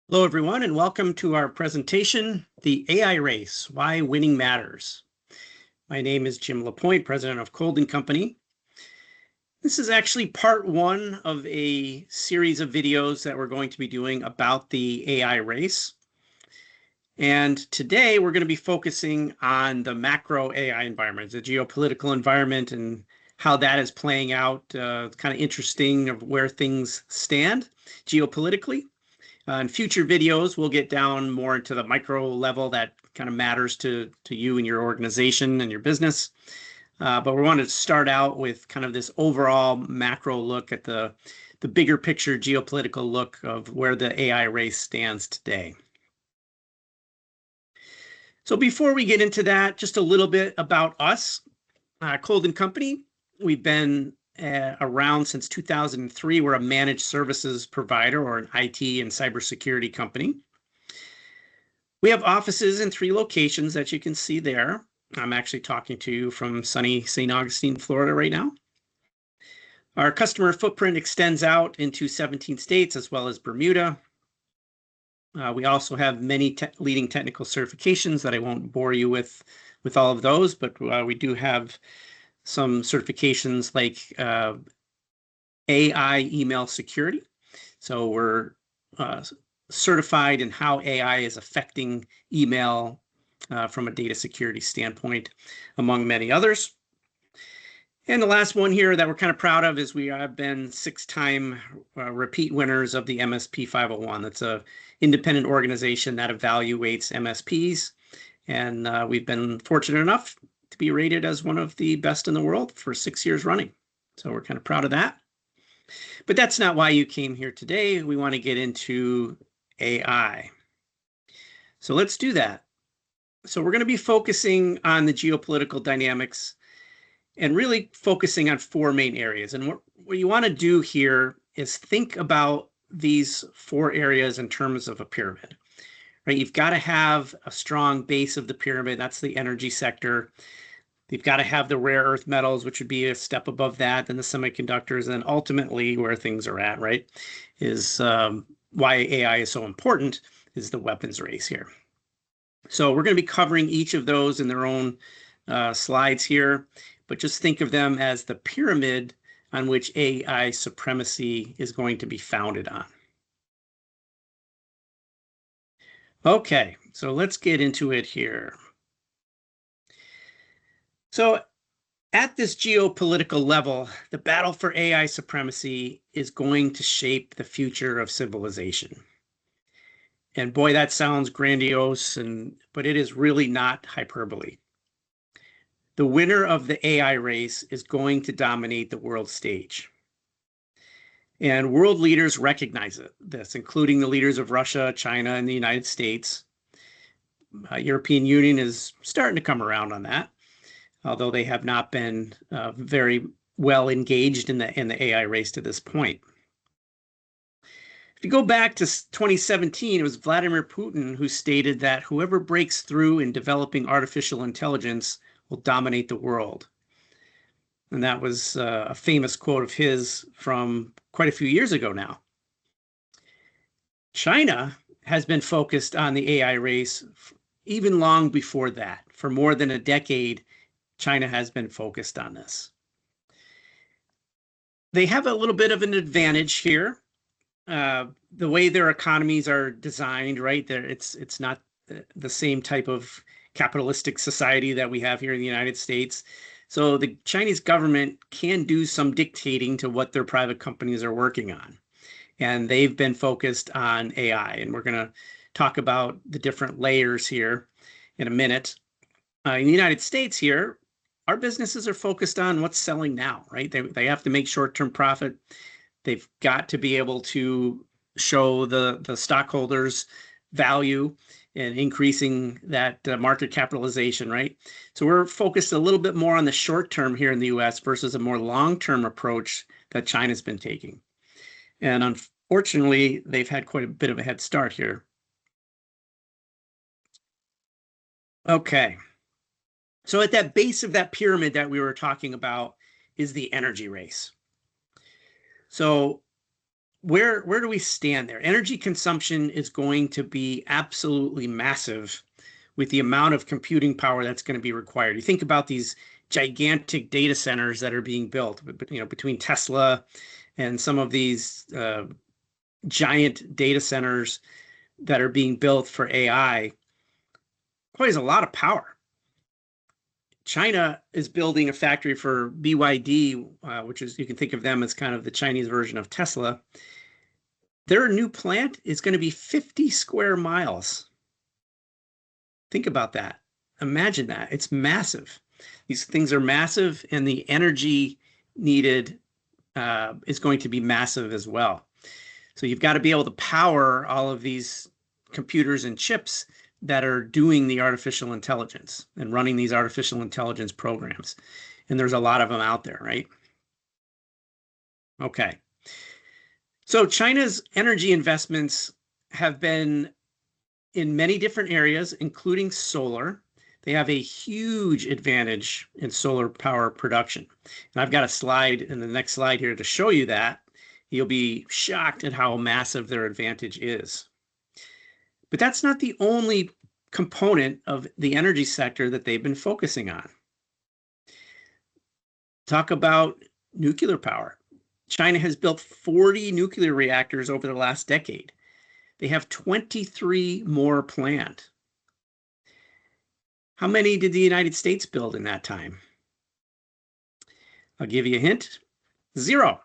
Hello, everyone, and welcome to our presentation, The AI Race, Why Winning Matters. My name is Jim Lapointe, president of Colden Company. This is actually part one of a series of videos that we're going to be doing about the AI race. And today we're going to be focusing on the macro AI environment, the geopolitical environment, and how that is playing out. Kind of interesting of where things stand geopolitically. In future videos, we'll get down more into the micro level that kind of matters to you and your organization and your business. But we wanted to start out with kind of this overall macro look at the bigger picture geopolitical look of where the AI race stands today. So before we get into that, just a little bit about us. Colden Company, we've been around since 2003. We're a managed services provider or an IT and cybersecurity company. We have offices in 3 locations that you can see there. I'm actually talking to you from sunny St. Augustine, Florida right now. Our customer footprint extends out into 17 states as well as Bermuda. We also have many leading technical certifications that I won't bore you with all of those, but we do have some certifications like AI email security. So we're certified in how AI is affecting email from a data security standpoint, among many others. And the last one here that we're kind of proud of is we have been 6-time repeat winners of the MSP 501. That's an independent organization that evaluates MSPs. And we've been fortunate enough to be rated as one of the best in the world for 6 years running. So we're kind of proud of that. But that's not why you came here today. We want to get into AI. So let's do that. So we're going to be focusing on the geopolitical dynamics and really focusing on 4 main areas. And what you want to do here is think about these 4 areas in terms of a pyramid, right? You've got to have a strong base of the pyramid. That's the energy sector. You've got to have the rare earth metals, which would be a step above that, and the semiconductors, and ultimately where things are at, right, is why AI is so important, is the weapons race here. So we're going to be covering each of those in their own slides here, but just think of them as the pyramid on which AI supremacy is going to be founded on. Okay, so let's get into it here. So at this geopolitical level, the battle for AI supremacy is going to shape the future of civilization. And boy, that sounds grandiose, but it is really not hyperbole. The winner of the AI race is going to dominate the world stage. And world leaders recognize this, including the leaders of Russia, China, and the United States. European Union is starting to come around on that, although they have not been very well engaged in the AI race to this point. If you go back to 2017, it was Vladimir Putin who stated that whoever breaks through in developing artificial intelligence will dominate the world. And that was a famous quote of his from quite a few years ago now. China has been focused on the AI race even long before that. For more than a decade, China has been focused on this. They have a little bit of an advantage here. The way their economies are designed, right? It's not the same type of capitalistic society that we have here in the United States. So the Chinese government can do some dictating to what their private companies are working on. And they've been focused on AI. And we're going to talk about the different layers here in a minute. In the United States here, our businesses are focused on what's selling now, right? They have to make short-term profit. They've got to be able to show the stockholders value and increasing that market capitalization, right? So we're focused a little bit more on the short term here in the US versus a more long-term approach that China's been taking. And unfortunately, they've had quite a bit of a head start here. Okay. So at that base of that pyramid that we were talking about is the energy race. So where do we stand there? Energy consumption is going to be absolutely massive with the amount of computing power that's going to be required. You think about these gigantic data centers that are being built, between Tesla and some of these giant data centers that are being built for AI. Boy, there's a lot of power. China is building a factory for BYD, which is, you can think of them as kind of the Chinese version of Tesla. Their new plant is going to be 50 square miles. Think about that. Imagine that. It's massive. These things are massive, and the energy needed is going to be massive as well. So you've got to be able to power all of these computers and chips that are doing the artificial intelligence and running these artificial intelligence programs. And there's a lot of them out there, right? Okay. So China's energy investments have been in many different areas, including solar. They have a huge advantage in solar power production. And I've got a slide in the next slide here to show you that. You'll be shocked at how massive their advantage is. But that's not the only component of the energy sector that they've been focusing on. Talk about nuclear power. China has built 40 nuclear reactors over the last decade. They have 23 more planned. How many did the United States build in that time? I'll give you a hint. 0.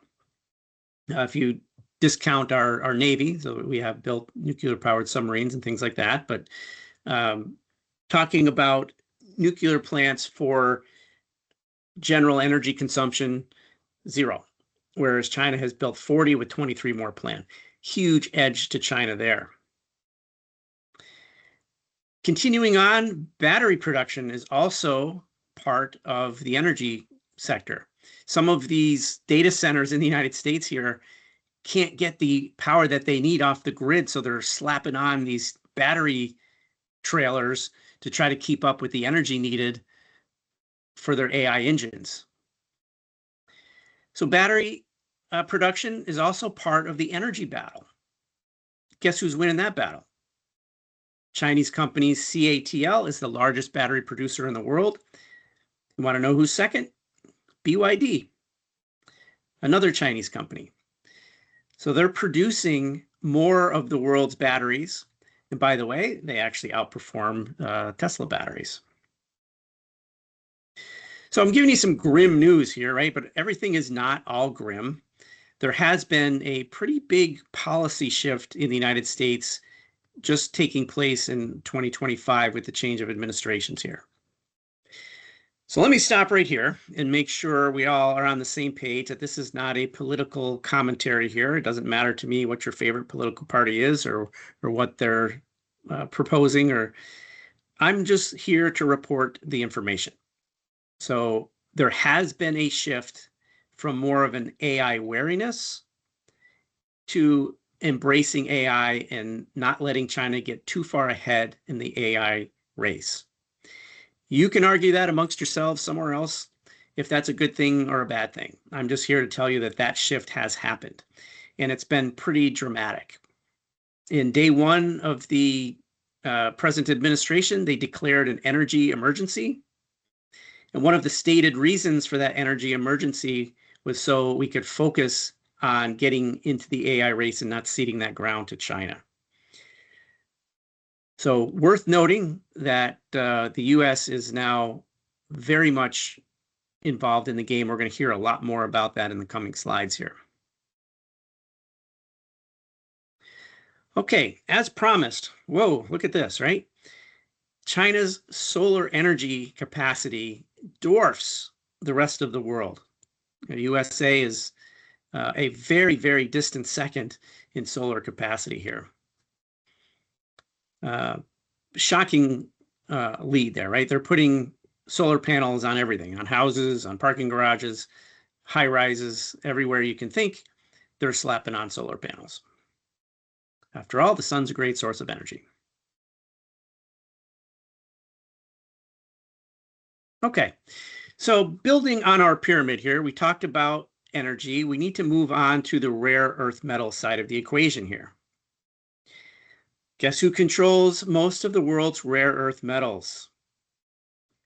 If you discount our Navy, so we have built nuclear-powered submarines and things like that, but talking about nuclear plants for general energy consumption, 0. Whereas China has built 40 with 23 more planned. Huge edge to China there. Continuing on, battery production is also part of the energy sector. Some of these data centers in the United States here can't get the power that they need off the grid, so they're slapping on these battery trailers to try to keep up with the energy needed for their AI engines. So battery production is also part of the energy battle. Guess who's winning that battle? Chinese company CATL is the largest battery producer in the world. You want to know who's second? BYD, another Chinese company. So they're producing more of the world's batteries. And by the way, they actually outperform Tesla batteries. So I'm giving you some grim news here, right? But everything is not all grim. There has been a pretty big policy shift in the United States just taking place in 2025 with the change of administrations here. So let me stop right here and make sure we all are on the same page that this is not a political commentary here. It doesn't matter to me what your favorite political party is or what they're proposing, or I'm just here to report the information. So there has been a shift from more of an AI wariness to embracing AI and not letting China get too far ahead in the AI race. You can argue that amongst yourselves somewhere else if that's a good thing or a bad thing. I'm just here to tell you that that shift has happened, and it's been pretty dramatic. In day one of the present administration, they declared an energy emergency. And one of the stated reasons for that energy emergency was so we could focus on getting into the AI race and not ceding that ground to China. So worth noting that the US is now very much involved in the game. We're going to hear a lot more about that in the coming slides here. Okay, as promised, whoa, look at this, right? China's solar energy capacity dwarfs the rest of the world. The USA is a very, very distant second in solar capacity here. Shocking lead there, right? They're putting solar panels on everything, on houses, on parking garages, high rises, everywhere you can think, they're slapping on solar panels. After all, the sun's a great source of energy. Okay, so building on our pyramid here, we talked about energy, we need to move on to the rare earth metal side of the equation here. Guess who controls most of the world's rare earth metals?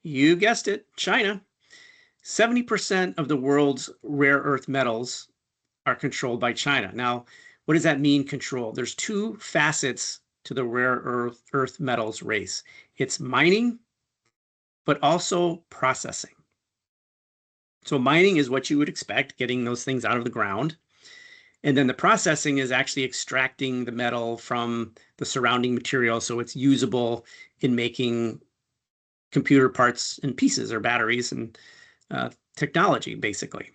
You guessed it, China. 70% of the world's rare earth metals are controlled by China. Now, what does that mean, control? There's two facets to the rare earth metals race. It's mining, but also processing. So mining is what you would expect, getting those things out of the ground. And then the processing is actually extracting the metal from the surrounding material so it's usable in making computer parts and pieces or batteries and technology, basically.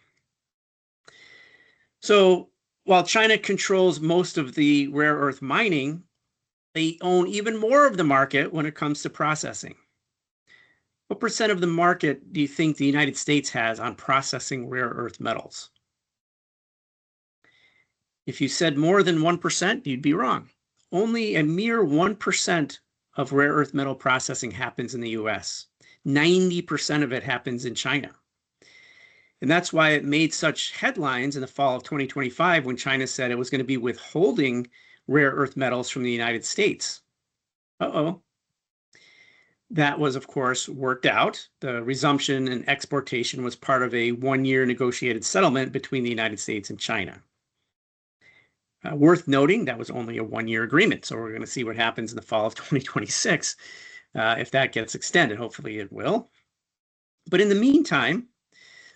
So while China controls most of the rare earth mining, they own even more of the market when it comes to processing. What percent of the market do you think the United States has on processing rare earth metals? If you said more than 1%, you'd be wrong. Only a mere 1% of rare earth metal processing happens in the US. 90% of it happens in China. And that's why it made such headlines in the fall of 2025 when China said it was going to be withholding rare earth metals from the United States. Uh-oh. That was, of course, worked out. The resumption and exportation was part of a one-year negotiated settlement between the United States and China. Worth noting, that was only a one-year agreement, so we're going to see what happens in the fall of 2026 if that gets extended. Hopefully it will. But in the meantime,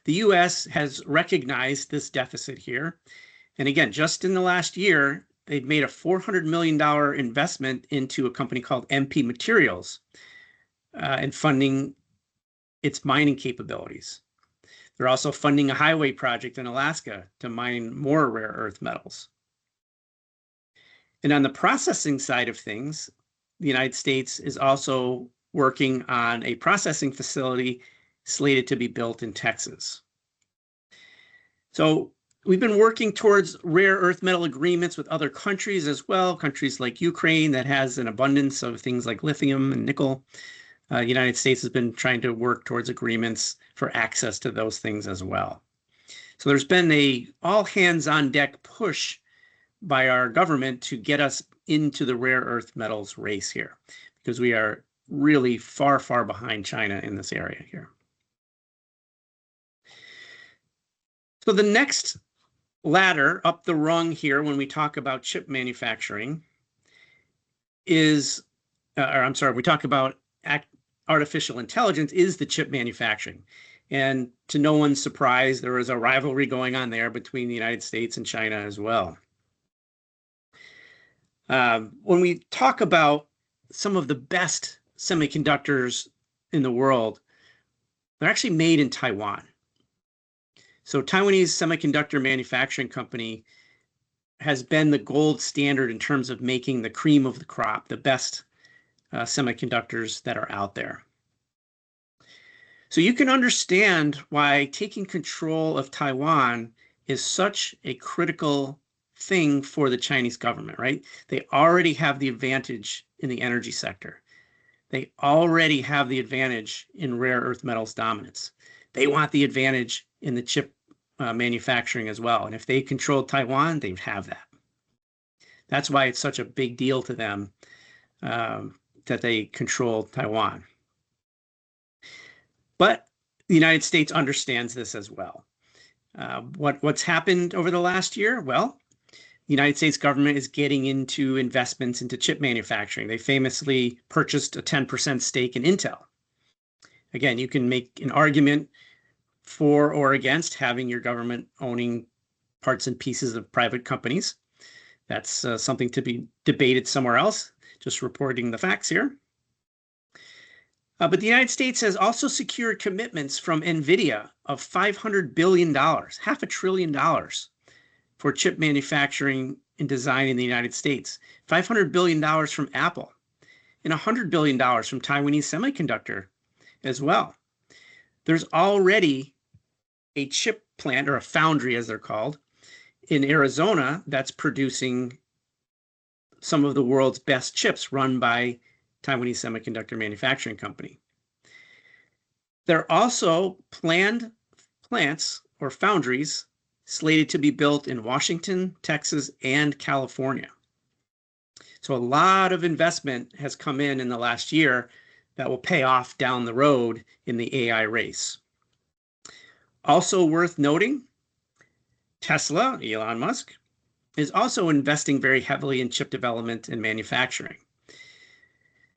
the U.S. has recognized this deficit here. And again, just in the last year, they've made a $400 million investment into a company called MP Materials and funding its mining capabilities. They're also funding a highway project in Alaska to mine more rare earth metals. And on the processing side of things, the United States is also working on a processing facility slated to be built in Texas. So we've been working towards rare earth metal agreements with other countries as well, countries like Ukraine that has an abundance of things like lithium and nickel. The United States has been trying to work towards agreements for access to those things as well. So there's been a all hands on deck push by our government to get us into the rare earth metals race here, because we are really far, far behind China in this area here. So the next ladder up the rung here when we talk about chip manufacturing is, we talk about artificial intelligence, is the chip manufacturing. And to no one's surprise, there is a rivalry going on there between the United States and China as well. When we talk about some of the best semiconductors in the world, they're actually made in Taiwan. So Taiwanese Semiconductor Manufacturing Company has been the gold standard in terms of making the cream of the crop, the best semiconductors that are out there. So you can understand why taking control of Taiwan is such a critical thing for the Chinese government, right? They already have the advantage in the energy sector. They already have the advantage in rare earth metals dominance. They want the advantage in the chip manufacturing as well. And if they controlled Taiwan, they'd have that. That's why it's such a big deal to them that they control Taiwan. But the United States understands this as well. What's happened over the last year? Well, the United States government is getting into investments into chip manufacturing. They famously purchased a 10% stake in Intel. Again, you can make an argument for or against having your government owning parts and pieces of private companies. That's something to be debated somewhere else, just reporting the facts here. But the United States has also secured commitments from NVIDIA of $500 billion, $500 billion for chip manufacturing and design in the United States, $500 billion from Apple, and $100 billion from Taiwanese Semiconductor as well. There's already a chip plant, or a foundry as they're called, in Arizona that's producing some of the world's best chips run by Taiwanese Semiconductor Manufacturing Company. There are also planned plants or foundries slated to be built in Washington, Texas, and California. So a lot of investment has come in the last year that will pay off down the road in the AI race. Also worth noting, Tesla, Elon Musk, is also investing very heavily in chip development and manufacturing.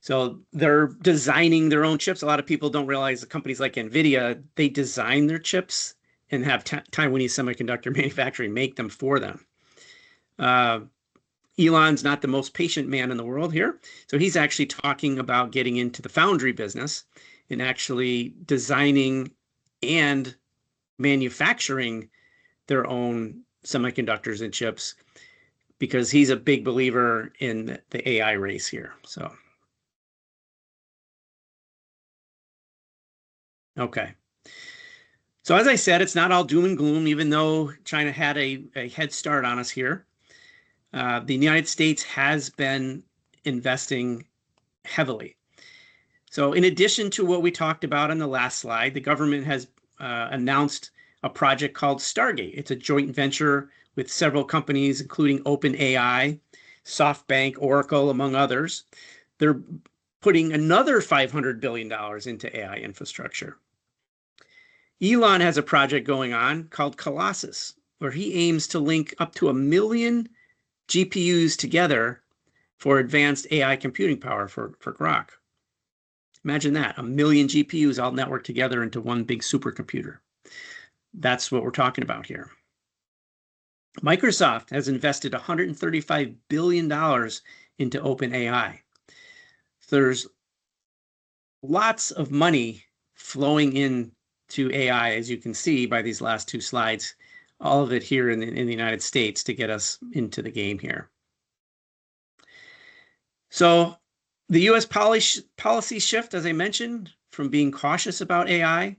So they're designing their own chips. A lot of people don't realize that companies like NVIDIA, they design their chips and have Taiwanese semiconductor manufacturing make them for them. Elon's not the most patient man in the world here. So he's actually talking about getting into the foundry business and actually designing and manufacturing their own semiconductors and chips, because he's a big believer in the AI race here. So, okay. So as I said, it's not all doom and gloom, even though China had a head start on us here. The United States has been investing heavily. So in addition to what we talked about on the last slide, the government has announced a project called Stargate. It's a joint venture with several companies, including OpenAI, SoftBank, Oracle, among others. They're putting another $500 billion into AI infrastructure. Elon has a project going on called Colossus, where he aims to link up to 1 million GPUs together for advanced AI computing power for Grok. Imagine that, 1 million GPUs all networked together into one big supercomputer. That's what we're talking about here. Microsoft has invested $135 billion into OpenAI. There's lots of money flowing into AI, as you can see by these last two slides, all of it here in the United States to get us into the game here. So the US policy shift, as I mentioned, from being cautious about AI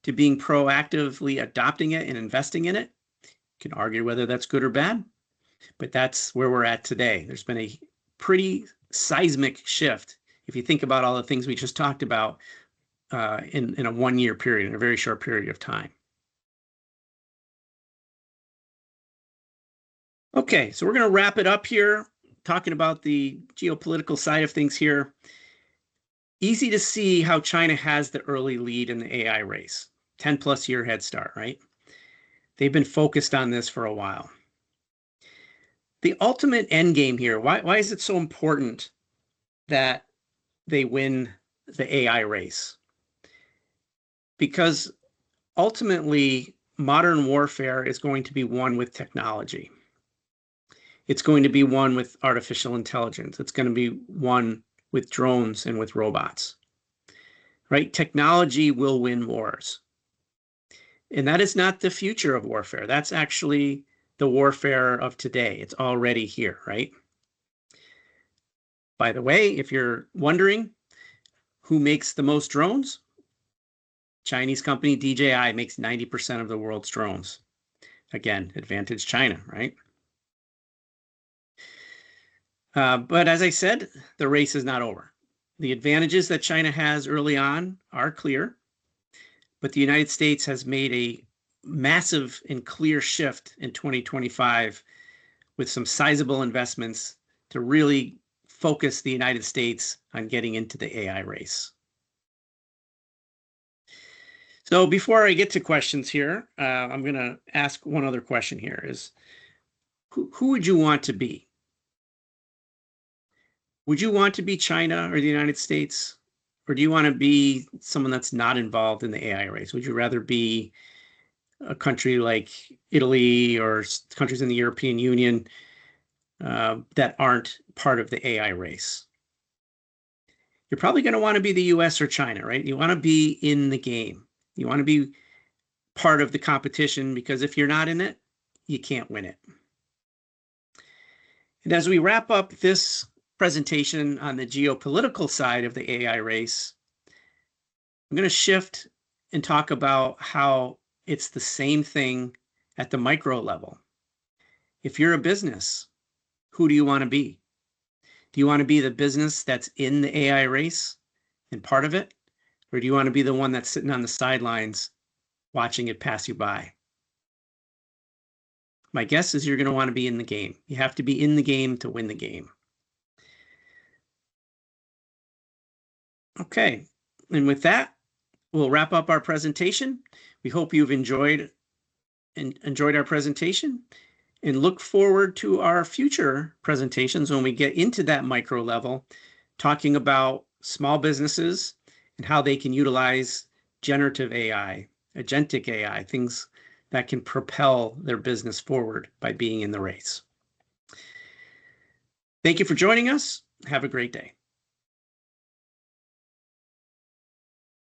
to being proactively adopting it and investing in it. You can argue whether that's good or bad, but that's where we're at today. There's been a pretty seismic shift if you think about all the things we just talked about in a 1 year period, in a very short period of time. Okay, so we're going to wrap it up here, talking about the geopolitical side of things here. Easy to see how China has the early lead in the AI race, 10+ year head start, right? They've been focused on this for a while. The ultimate end game here, why is it so important that they win the AI race? Because ultimately, modern warfare is going to be won with technology. It's going to be won with artificial intelligence. It's going to be won with drones and with robots, right? Technology will win wars. And that is not the future of warfare. That's actually the warfare of today. It's already here, right? By the way, if you're wondering who makes the most drones, Chinese company DJI makes 90% of the world's drones. Again, advantage China, right? But as I said, the race is not over. The advantages that China has early on are clear, but the United States has made a massive and clear shift in 2025 with some sizable investments to really focus the United States on getting into the AI race. So before I get to questions here, I'm going to ask one other question here is, who would you want to be? Would you want to be China or the United States? Or do you want to be someone that's not involved in the AI race? Would you rather be a country like Italy or countries in the European Union that aren't part of the AI race? You're probably going to want to be the US or China, right? You want to be in the game. You want to be part of the competition, because if you're not in it, you can't win it. And as we wrap up this presentation on the geopolitical side of the AI race, I'm going to shift and talk about how it's the same thing at the micro level. If you're a business, who do you want to be? Do you want to be the business that's in the AI race and part of it? Or do you want to be the one that's sitting on the sidelines watching it pass you by? my guess is you're going to want to be in the game. You have to be in the game to win the game. Okay, and with that, we'll wrap up our presentation. We hope you've enjoyed our presentation, and look forward to our future presentations when we get into that micro level, talking about small businesses and how they can utilize generative AI, agentic AI, things that can propel their business forward by being in the race. Thank you for joining us. Have a great day.